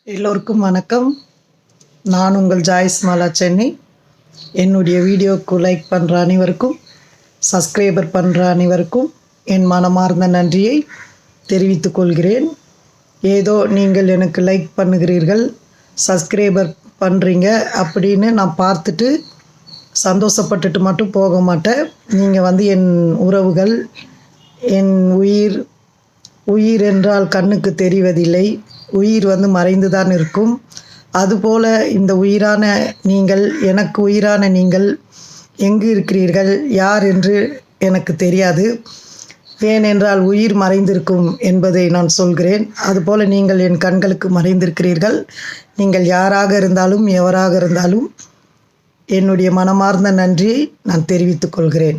எல்லோருக்கும் வணக்கம். நான் உங்கள் ஜாய்ஸ் மாலா சென்னை. என்னுடைய வீடியோக்கு லைக் பண்ணுற அனைவருக்கும், சப்ஸ்கிரைபர் பண்ணுற அனைவருக்கும் என் மனமார்ந்த நன்றியை தெரிவித்துக் கொள்கிறேன். ஏதோ நீங்கள் எனக்கு லைக் பண்ணுகிறீர்கள், சப்ஸ்கிரைபர் பண்ணுறீங்க அப்படின்னு நான் பார்த்துட்டு சந்தோஷப்பட்டுட்டு மட்டும் போக மாட்டேன். நீங்கள் என் உறவுகள், என் உயிர் என்றால் கண்ணுக்கு தெரிவதில்லை, உயிர் மறைந்து தான் இருக்கும். அதுபோல் இந்த உயிரான நீங்கள், எனக்கு உயிரான நீங்கள் எங்கு இருக்கிறீர்கள், யார் என்று எனக்கு தெரியாது. ஏனென்றால் உயிர் மறைந்திருக்கும் என்பதை நான் சொல்கிறேன். அதுபோல் நீங்கள் என் கண்களுக்கு மறைந்திருக்கிறீர்கள். நீங்கள் யாராக இருந்தாலும் எவராக இருந்தாலும் என்னுடைய மனமார்ந்த நன்றியை நான் தெரிவித்துக் கொள்கிறேன்.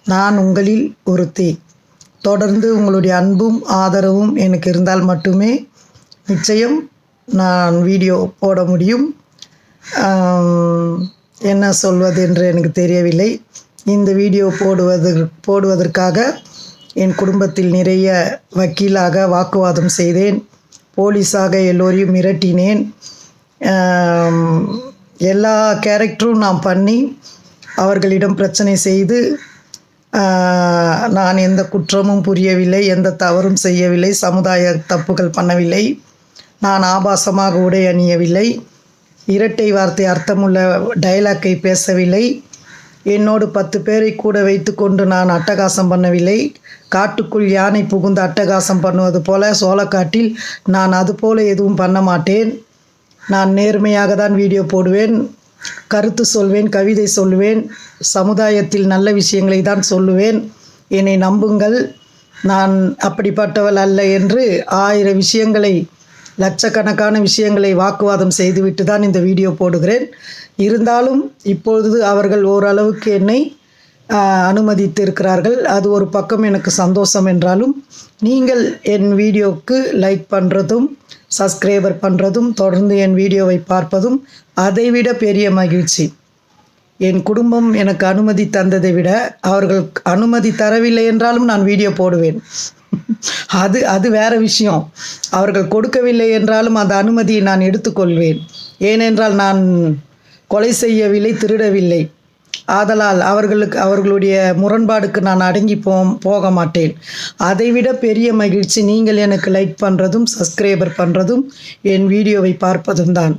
நான் உங்களில் ஒருத்தி. தொடர்ந்து உங்களுடைய அன்பும் ஆதரவும் எனக்கு இருந்தால் மட்டுமே நிச்சயம் நான் வீடியோ போட முடியும். என்ன சொல்வது என்று எனக்கு தெரியவில்லை. இந்த வீடியோ போடுவதற்காக என் குடும்பத்தில் நிறைய வக்கீலாக வாக்குவாதம் செய்தேன், போலீஸாக எல்லோரையும் மிரட்டினேன். எல்லா கேரக்டரும் நான் பண்ணி அவர்களிடம் பிரச்சனை செய்து, நான் எந்த குற்றமும் புரியவில்லை, எந்த தவறும் செய்யவில்லை, சமுதாய தப்புகள் பண்ணவில்லை, நான் ஆபாசமாக உடை அணியவில்லை, இரட்டை வார்த்தை அர்த்தமுள்ள டைலாக்கை பேசவில்லை, என்னோடு 10 பேரை கூட வைத்து கொண்டு நான் அட்டகாசம் பண்ணவில்லை. காட்டுக்குள் யானை புகுந்து அட்டகாசம் பண்ணுவது போல சோளக்காட்டில் நான் அதுபோல எதுவும் பண்ண மாட்டேன். நான் நேர்மையாக தான் வீடியோ போடுவேன், கருத்து சொல்வேன், கவிதை சொல்லுவேன், சமுதாயத்தில் நல்ல விஷயங்களை தான் சொல்லுவேன். என்னை நம்புங்கள், நான் அப்படிப்பட்டவள் அல்ல என்று 1000 விஷயங்களை, லட்சக்கணக்கான விஷயங்களை வாக்குவாதம் செய்துவிட்டு தான் இந்த வீடியோ போடுகிறேன். இருந்தாலும் இப்பொழுது அவர்கள் ஓரளவுக்கு என்னை அனுமதித்து இருக்கிறார்கள். அது ஒரு பக்கம் எனக்கு சந்தோஷம் என்றாலும், நீங்கள் என் வீடியோவுக்கு லைக் பண்ணுறதும் சப்ஸ்கிரைபர் பண்ணுறதும் தொடர்ந்து என் வீடியோவை பார்ப்பதும் அதைவிட பெரிய மகிழ்ச்சி. என் குடும்பம் எனக்கு அனுமதி தந்ததை விட அவர்கள் அனுமதி தரவில்லை என்றாலும் நான் வீடியோ போடுவேன். அது வேறு விஷயம். அவர்கள் கொடுக்கவில்லை என்றாலும் அந்த அனுமதியை நான் எடுத்துக்கொள்வேன். ஏனென்றால் நான் கொலை செய்யவில்லை, திருடவில்லை. ஆதலால் அவர்களுடைய முரண்பாடுக்கு நான் அடங்கி போக மாட்டேன். அதைவிட பெரிய மகிழ்ச்சி நீங்கள் எனக்கு லைக் பண்ணுறதும் சப்ஸ்கிரைபர் பண்ணுறதும் என் வீடியோவை பார்ப்பதும் தான்.